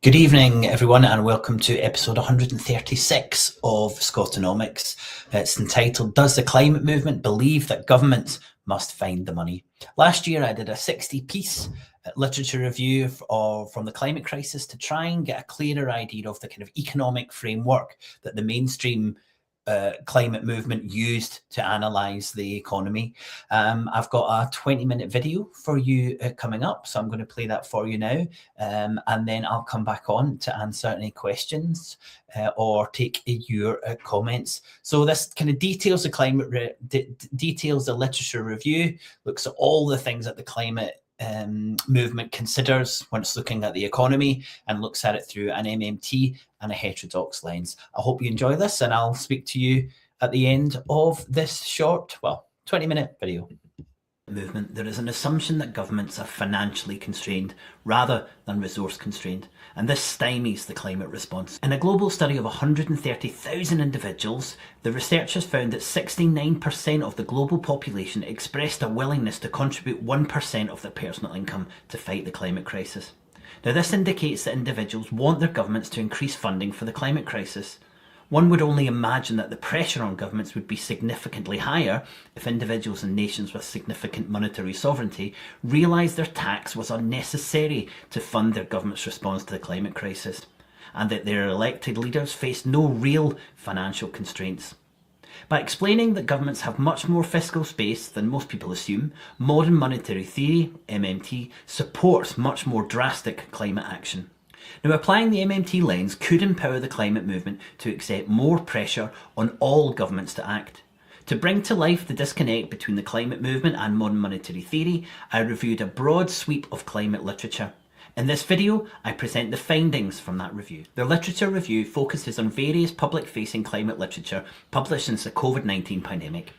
Good evening, everyone, and welcome to episode 136 of SCOTONOMICS. It's entitled, Does the Climate Movement Believe That Governments Must Find the Money? Last year, I did a 60-piece literature review from the climate crisis to try and get a clearer idea of the kind of economic framework that the mainstream climate movement used to analyse the economy. I've got a 20-minute video for you coming up, so I'm going to play that for you now, and then I'll come back on to answer any questions or take your comments. So this kind of details the details the literature review, looks at all the things that the climate movement considers when it's looking at the economy, and looks at it through an MMT and a heterodox lens. I hope you enjoy this, and I'll speak to you at the end of this short, 20-minute video. Movement, there is an assumption that governments are financially constrained rather than resource constrained, and this stymies the climate response. In a global study of 130,000 individuals, the researchers found that 69% of the global population expressed a willingness to contribute 1% of their personal income to fight the climate crisis. Now, this indicates that individuals want their governments to increase funding for the climate crisis. One would only imagine that the pressure on governments would be significantly higher if individuals and nations with significant monetary sovereignty realised their tax was unnecessary to fund their government's response to the climate crisis, and that their elected leaders faced no real financial constraints. By explaining that governments have much more fiscal space than most people assume, modern monetary theory, MMT, supports much more drastic climate action. Now, applying the MMT lens could empower the climate movement to exert more pressure on all governments to act. To bring to life the disconnect between the climate movement and modern monetary theory, I reviewed a broad sweep of climate literature. In this video, I present the findings from that review. The literature review focuses on various public-facing climate literature published since the COVID-19 pandemic.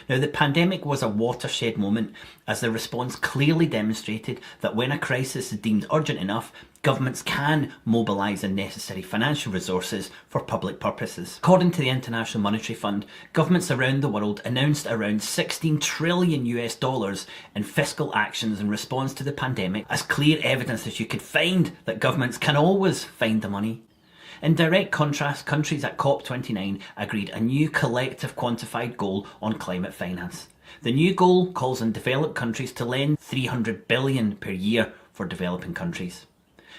Now, the pandemic was a watershed moment, as the response clearly demonstrated that when a crisis is deemed urgent enough, governments can mobilise the necessary financial resources for public purposes. According to the International Monetary Fund, governments around the world announced around $16 trillion in fiscal actions in response to the pandemic, as clear evidence as you could find that governments can always find the money. In direct contrast, countries at COP29 agreed a new collective quantified goal on climate finance. The new goal calls on developed countries to lend $300 billion per year for developing countries.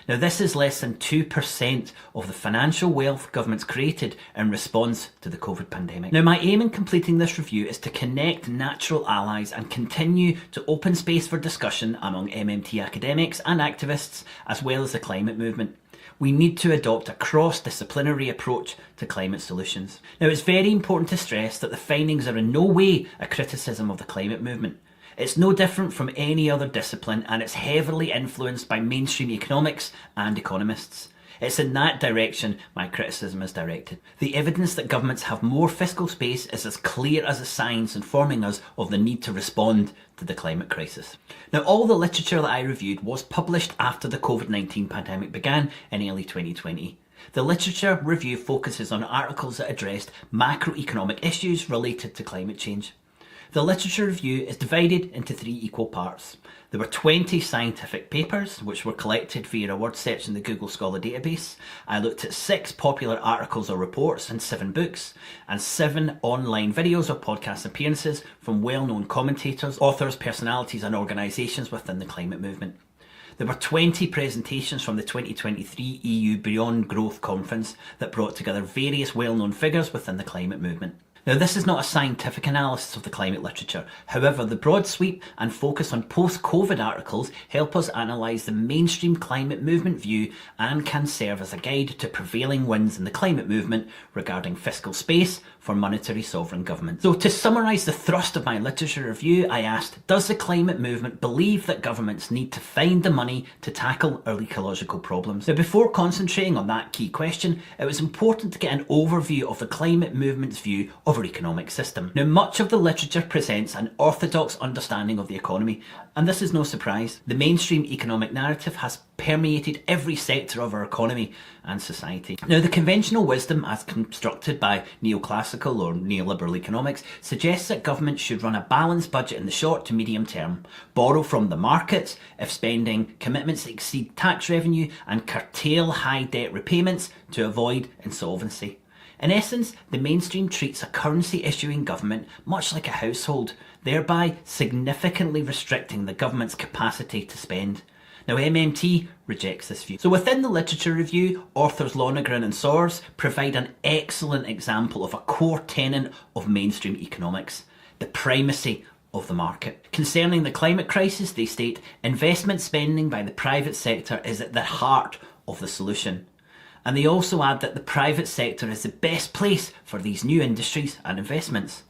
Now, this is less than 2% of the financial wealth governments created in response to the COVID pandemic. Now, my aim in completing this review is to connect natural allies and continue to open space for discussion among MMT academics and activists, as well as the climate movement. We need to adopt a cross-disciplinary approach to climate solutions. Now, it's very important to stress that the findings are in no way a criticism of the climate movement. It's no different from any other discipline, and it's heavily influenced by mainstream economics and economists. It's in that direction my criticism is directed. The evidence that governments have more fiscal space is as clear as the science informing us of the need to respond to the climate crisis. Now, all the literature that I reviewed was published after the COVID-19 pandemic began in early 2020. The literature review focuses on articles that addressed macroeconomic issues related to climate change. The literature review is divided into 3 equal parts. There were 20 scientific papers, which were collected via a word search in the Google Scholar database. I looked at 6 popular articles or reports and 7 books, and 7 online videos or podcast appearances from well-known commentators, authors, personalities and organisations within the climate movement. There were 20 presentations from the 2023 EU Beyond Growth Conference that brought together various well-known figures within the climate movement. Now, this is not a scientific analysis of the climate literature. However, the broad sweep and focus on post-COVID articles help us analyse the mainstream climate movement view and can serve as a guide to prevailing winds in the climate movement regarding fiscal space for monetary sovereign governments. So, to summarise the thrust of my literature review, I asked, does the climate movement believe that governments need to find the money to tackle our ecological problems? Now, before concentrating on that key question, it was important to get an overview of the climate movement's view of our economic system. Now, much of the literature presents an orthodox understanding of the economy, and this is no surprise. The mainstream economic narrative has permeated every sector of our economy and society. Now, the conventional wisdom as constructed by neoclassical or neoliberal economics suggests that government should run a balanced budget in the short to medium term, borrow from the markets if spending commitments exceed tax revenue, and curtail high debt repayments to avoid insolvency. In essence, the mainstream treats a currency issuing government much like a household, thereby significantly restricting the government's capacity to spend. Now, MMT rejects this view. So within the literature review, authors Lonergan and Soares provide an excellent example of a core tenet of mainstream economics: the primacy of the market. Concerning the climate crisis, they state, investment spending by the private sector is at the heart of the solution. And they also add that the private sector is the best place for these new industries and investments.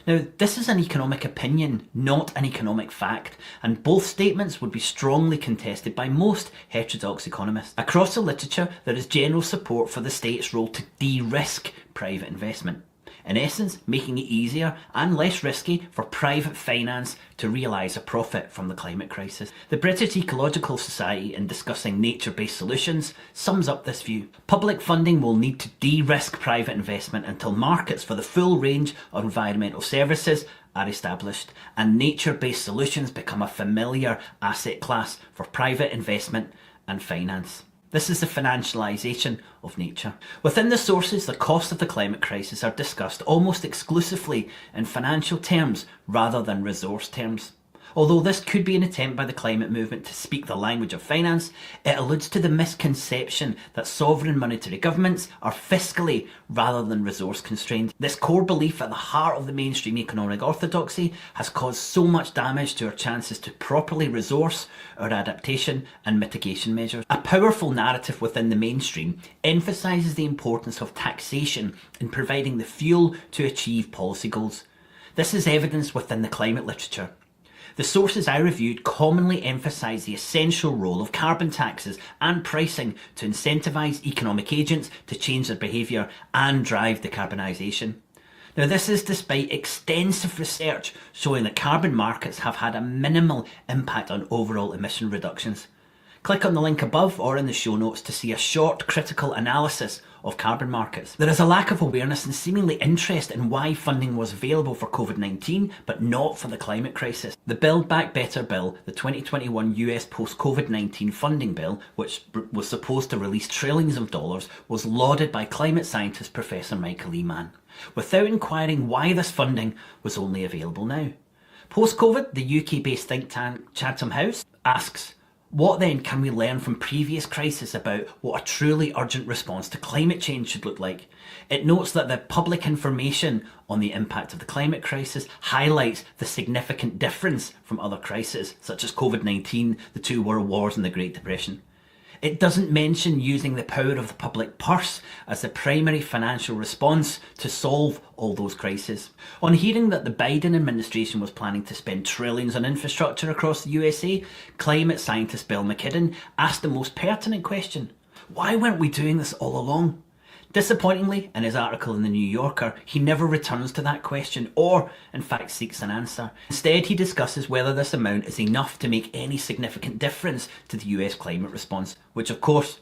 Now, this is an economic opinion, not an economic fact, and both statements would be strongly contested by most heterodox economists. Across the literature, there is general support for the state's role to de-risk private investment. In essence, making it easier and less risky for private finance to realise a profit from the climate crisis. The British Ecological Society, in discussing nature-based solutions, sums up this view. Public funding will need to de-risk private investment until markets for the full range of environmental services are established, and nature-based solutions become a familiar asset class for private investment and finance. This is the financialisation of nature. Within the sources, the costs of the climate crisis are discussed almost exclusively in financial terms rather than resource terms. Although this could be an attempt by the climate movement to speak the language of finance, it alludes to the misconception that sovereign monetary governments are fiscally rather than resource constrained. This core belief at the heart of the mainstream economic orthodoxy has caused so much damage to our chances to properly resource our adaptation and mitigation measures. A powerful narrative within the mainstream emphasises the importance of taxation in providing the fuel to achieve policy goals. This is evidenced within the climate literature. The sources I reviewed commonly emphasise the essential role of carbon taxes and pricing to incentivise economic agents to change their behaviour and drive decarbonisation. Now, this is despite extensive research showing that carbon markets have had a minimal impact on overall emission reductions. Click on the link above or in the show notes to see a short critical analysis of carbon markets. There is a lack of awareness and seemingly interest in why funding was available for COVID-19 but not for the climate crisis. The Build Back Better bill, the 2021 US post-COVID-19 funding bill, which was supposed to release trillions of dollars, was lauded by climate scientist Professor Michael E. Mann, without inquiring why this funding was only available now. Post-COVID, the UK-based think tank Chatham House asks, what then can we learn from previous crises about what a truly urgent response to climate change should look like? It notes that the public information on the impact of the climate crisis highlights the significant difference from other crises, such as COVID-19, the two world wars and the Great Depression. It doesn't mention using the power of the public purse as the primary financial response to solve all those crises. On hearing that the Biden administration was planning to spend trillions on infrastructure across the USA, climate scientist Bill McKibben asked the most pertinent question: why weren't we doing this all along? Disappointingly, in his article in the New Yorker, he never returns to that question or, in fact, seeks an answer. Instead, he discusses whether this amount is enough to make any significant difference to the US climate response, which of course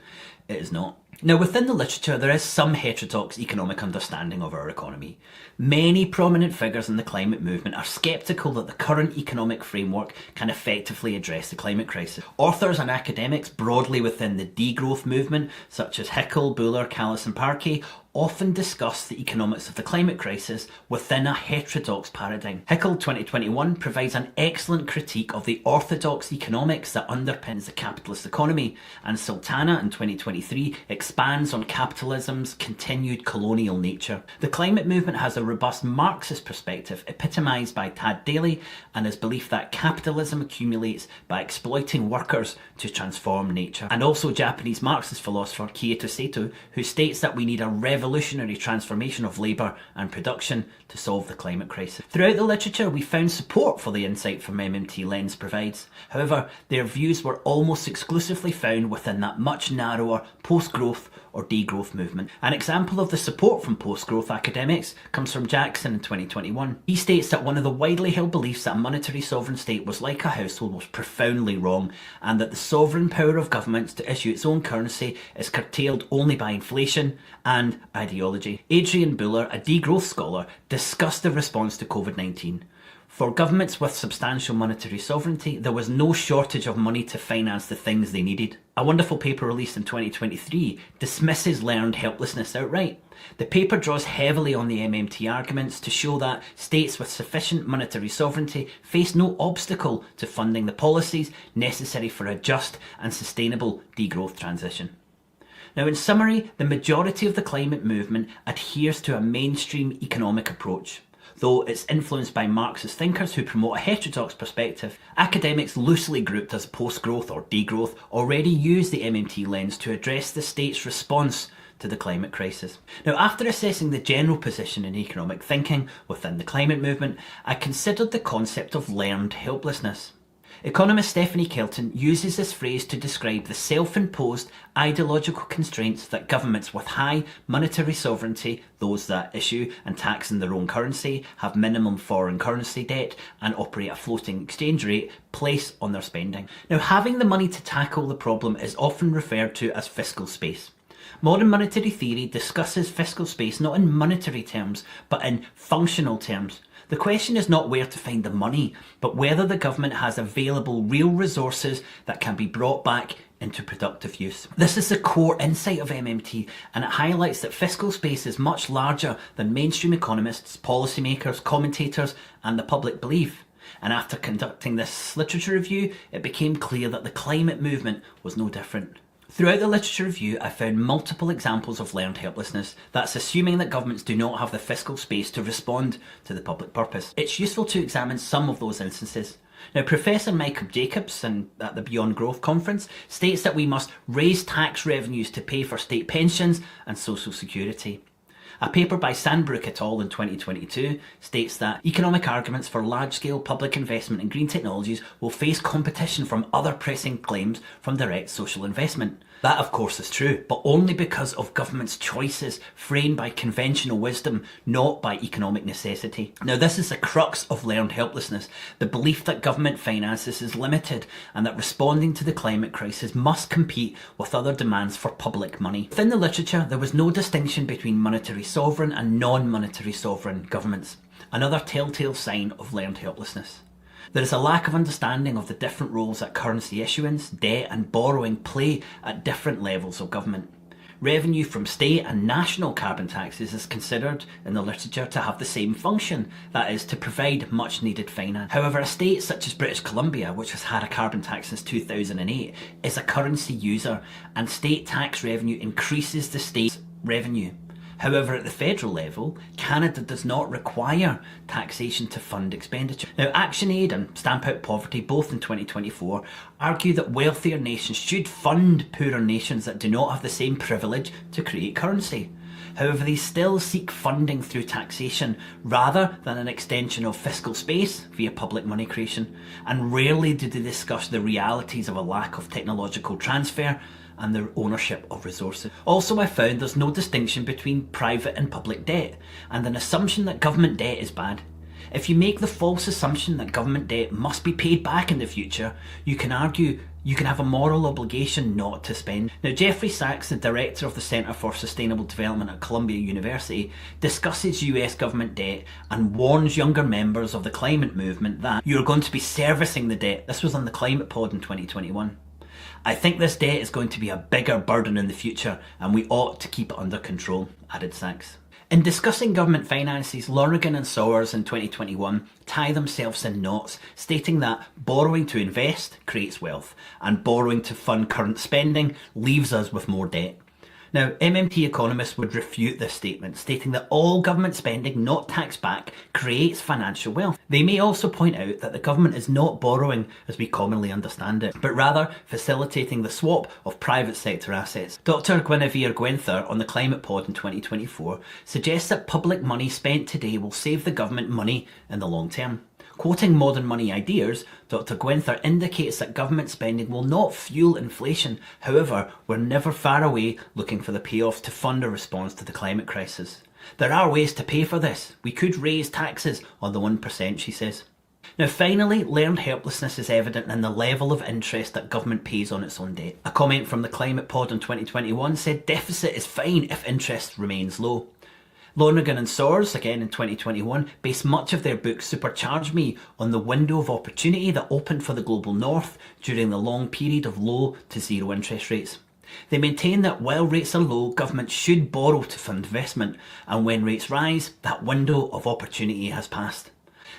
it is not. Now, within the literature, there is some heterodox economic understanding of our economy. Many prominent figures in the climate movement are sceptical that the current economic framework can effectively address the climate crisis. Authors and academics broadly within the degrowth movement, such as Hickel, Buller, Callis and Parkey, often discuss the economics of the climate crisis within a heterodox paradigm. Hickel 2021 provides an excellent critique of the orthodox economics that underpins the capitalist economy, and Sultana in 2023 expands on capitalism's continued colonial nature. The climate movement has a robust Marxist perspective epitomised by Tad Daly and his belief that capitalism accumulates by exploiting workers to transform nature. And also Japanese Marxist philosopher Kyoto Sato, who states that we need a revolutionary transformation of labour and production to solve the climate crisis. Throughout the literature, we found support for the insight from MMT Lens provides. However, their views were almost exclusively found within that much narrower post-growth or degrowth movement. An example of the support from post-growth academics comes from Jackson in 2021. He states that one of the widely held beliefs that a monetary sovereign state was like a household was profoundly wrong, and that the sovereign power of governments to issue its own currency is curtailed only by inflation and ideology. Adrian Buller, a degrowth scholar, discussed the response to COVID-19. For governments with substantial monetary sovereignty, there was no shortage of money to finance the things they needed. A wonderful paper released in 2023 dismisses learned helplessness outright. The paper draws heavily on the MMT arguments to show that states with sufficient monetary sovereignty face no obstacle to funding the policies necessary for a just and sustainable degrowth transition. Now, in summary, the majority of the climate movement adheres to a mainstream economic approach. Though it's influenced by Marxist thinkers who promote a heterodox perspective, academics loosely grouped as post-growth or degrowth already use the MMT lens to address the state's response to the climate crisis. Now, after assessing the general position in economic thinking within the climate movement, I considered the concept of learned helplessness. Economist Stephanie Kelton uses this phrase to describe the self-imposed ideological constraints that governments with high monetary sovereignty, those that issue and tax in their own currency, have minimum foreign currency debt and operate a floating exchange rate, place on their spending. Now, having the money to tackle the problem is often referred to as fiscal space. Modern monetary theory discusses fiscal space not in monetary terms, but in functional terms. The question is not where to find the money, but whether the government has available real resources that can be brought back into productive use. This is the core insight of MMT, and it highlights that fiscal space is much larger than mainstream economists, policymakers, commentators, and the public believe. And after conducting this literature review, it became clear that the climate movement was no different. Throughout the literature review, I found multiple examples of learned helplessness. That's assuming that governments do not have the fiscal space to respond to the public purpose. It's useful to examine some of those instances. Now, Professor Michael Jacobs at the Beyond Growth conference states that we must raise tax revenues to pay for state pensions and social security. A paper by Sandbrook et al. In 2022 states that economic arguments for large-scale public investment in green technologies will face competition from other pressing claims from direct social investment. That, of course, is true, but only because of government's choices framed by conventional wisdom, not by economic necessity. Now, this is the crux of learned helplessness, the belief that government finances is limited and that responding to the climate crisis must compete with other demands for public money. Within the literature, there was no distinction between monetary sovereign and non-monetary sovereign governments, another telltale sign of learned helplessness. There is a lack of understanding of the different roles that currency issuance, debt and borrowing play at different levels of government. Revenue from state and national carbon taxes is considered in the literature to have the same function, that is, to provide much needed finance. However, a state such as British Columbia, which has had a carbon tax since 2008, is a currency user, and state tax revenue increases the state's revenue. However, at the federal level, Canada does not require taxation to fund expenditure. Now, ActionAid and Stamp Out Poverty, both in 2024, argue that wealthier nations should fund poorer nations that do not have the same privilege to create currency. However, they still seek funding through taxation rather than an extension of fiscal space via public money creation, and rarely do they discuss the realities of a lack of technological transfer and their ownership of resources. Also, I found there's no distinction between private and public debt, and an assumption that government debt is bad. If you make the false assumption that government debt must be paid back in the future, you can argue you can have a moral obligation not to spend. Now, Jeffrey Sachs, the director of the Centre for Sustainable Development at Columbia University, discusses US government debt and warns younger members of the climate movement that you're going to be servicing the debt. This was on the Climate Pod in 2021. I think this debt is going to be a bigger burden in the future, and we ought to keep it under control, added Sachs. In discussing government finances, Lonergan and Sowers in 2021 tie themselves in knots, stating that borrowing to invest creates wealth, and borrowing to fund current spending leaves us with more debt. Now, MMT economists would refute this statement, stating that all government spending not taxed back creates financial wealth. They may also point out that the government is not borrowing as we commonly understand it, but rather facilitating the swap of private sector assets. Dr. Guinevere Gwenther on the Climate Pod in 2024 suggests that public money spent today will save the government money in the long term. Quoting Modern Money Ideas, Dr. Gwenther indicates that government spending will not fuel inflation. However, we're never far away looking for the payoff to fund a response to the climate crisis. There are ways to pay for this. We could raise taxes on the 1%, she says. Now finally, learned helplessness is evident in the level of interest that government pays on its own debt. A comment from the Climate Pod in 2021 said deficit is fine if interest remains low. Lonergan and Soares, again in 2021, based much of their book Supercharge Me on the window of opportunity that opened for the global north during the long period of low to zero interest rates. They maintain that while rates are low, governments should borrow to fund investment, and when rates rise, that window of opportunity has passed.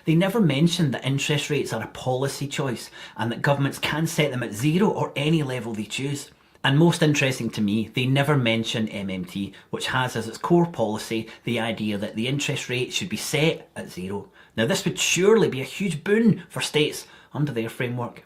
They never mention that interest rates are a policy choice and that governments can set them at zero or any level they choose. And most interesting to me, they never mention MMT, which has as its core policy the idea that the interest rate should be set at zero. Now this would surely be a huge boon for states under their framework.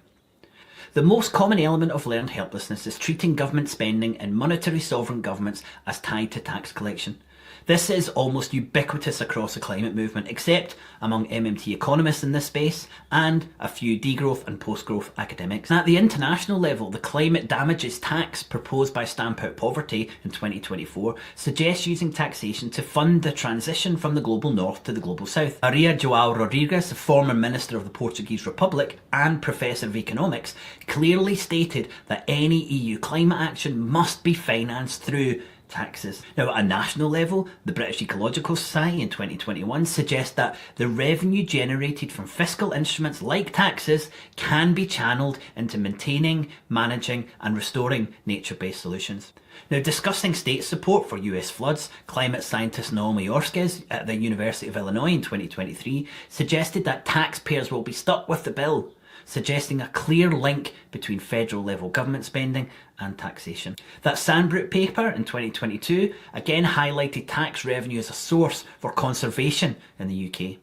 The most common element of learned helplessness is treating government spending in monetary sovereign governments as tied to tax collection. This is almost ubiquitous across the climate movement, except among MMT economists in this space and a few degrowth and post-growth academics. At the international level, the climate damages tax proposed by Stamp Out Poverty in 2024 suggests using taxation to fund the transition from the global north to the global south. Maria João Rodrigues, a former Minister of the Portuguese Republic and Professor of Economics, clearly stated that any EU climate action must be financed through taxes. Now, at a national level, the British Ecological Society in 2021 suggests that the revenue generated from fiscal instruments like taxes can be channeled into maintaining, managing and restoring nature-based solutions. Now, discussing state support for US floods, climate scientist Naomi Orskes at the University of Illinois in 2023 suggested that taxpayers will be stuck with the bill, suggesting a clear link between federal level government spending and taxation. That Sandbrook paper in 2022 again highlighted tax revenue as a source for conservation in the UK.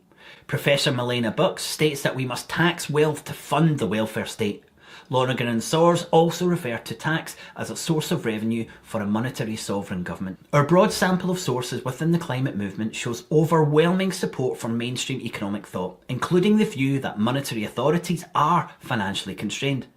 Professor Milena Bucks states that we must tax wealth to fund the welfare state. Lonergan and Soares also refer to tax as a source of revenue for a monetary sovereign government. Our broad sample of sources within the climate movement shows overwhelming support for mainstream economic thought, including the view that monetary authorities are financially constrained.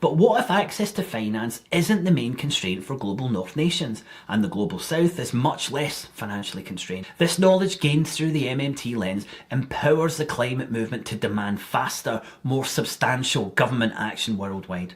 But what if access to finance isn't the main constraint for global north nations, and the global south is much less financially constrained? This knowledge gained through the MMT lens empowers the climate movement to demand faster, more substantial government action worldwide.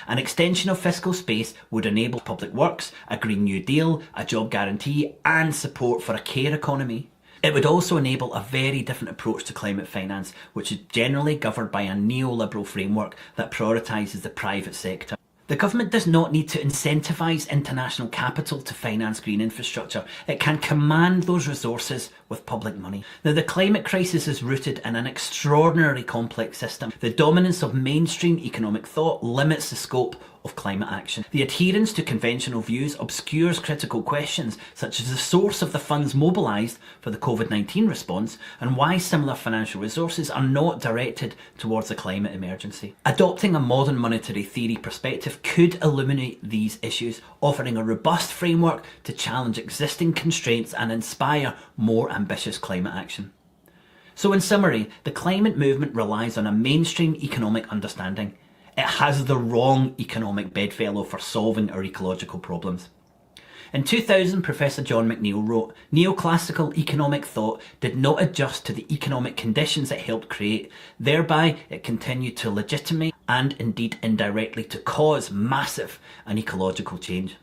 An extension of fiscal space would enable public works, a Green New Deal, a job guarantee and support for a care economy. It would also enable a very different approach to climate finance, which is generally governed by a neoliberal framework that prioritises the private sector. The government does not need to incentivise international capital to finance green infrastructure. It can command those resources with public money. Now, the climate crisis is rooted in an extraordinarily complex system. The dominance of mainstream economic thought limits the scope of climate action. The adherence to conventional views obscures critical questions such as the source of the funds mobilised for the COVID-19 response and why similar financial resources are not directed towards the climate emergency. Adopting a modern monetary theory perspective could illuminate these issues, offering a robust framework to challenge existing constraints and inspire more ambitious climate action. So in summary, the climate movement relies on a mainstream economic understanding. It has the wrong economic bedfellow for solving our ecological problems. In 2000, Professor John McNeill wrote, "Neoclassical economic thought did not adjust to the economic conditions it helped create. Thereby, it continued to legitimate and indeed indirectly to cause massive and ecological change."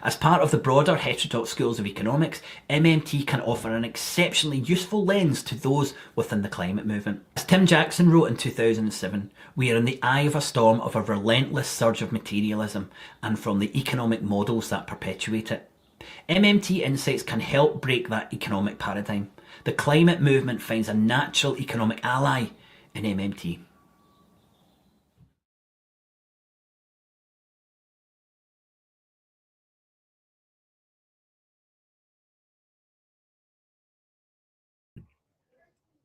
As part of the broader heterodox schools of economics, MMT can offer an exceptionally useful lens to those within the climate movement. As Tim Jackson wrote in 2007, "We are in the eye of a storm of a relentless surge of materialism and from the economic models that perpetuate it." MMT insights can help break that economic paradigm. The climate movement finds a natural economic ally in MMT.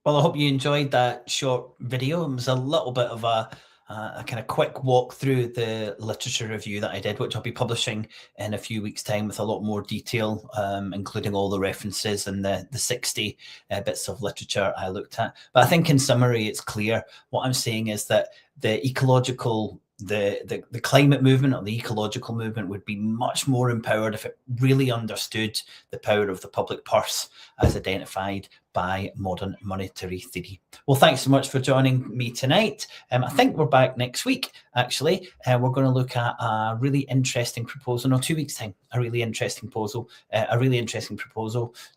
Well, I hope you enjoyed that short video. It was a little bit of a a kind of quick walk through the literature review that I did, which I'll be publishing in a few weeks' time with a lot more detail, including all the references and the 60 bits of literature I looked at. But I think in summary, it's clear. What I'm saying is that the ecological, the climate movement or the ecological movement would be much more empowered if it really understood the power of the public purse as identified by modern monetary theory. Well, thanks so much for joining me tonight. I think we're back next week, actually. We're going to look at a really interesting proposal, 2 weeks' time, a really interesting proposal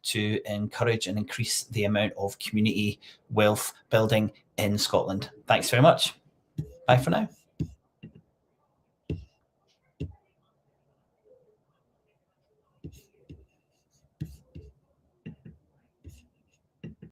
to encourage and increase the amount of community wealth building in Scotland. Thanks very much. Bye for now.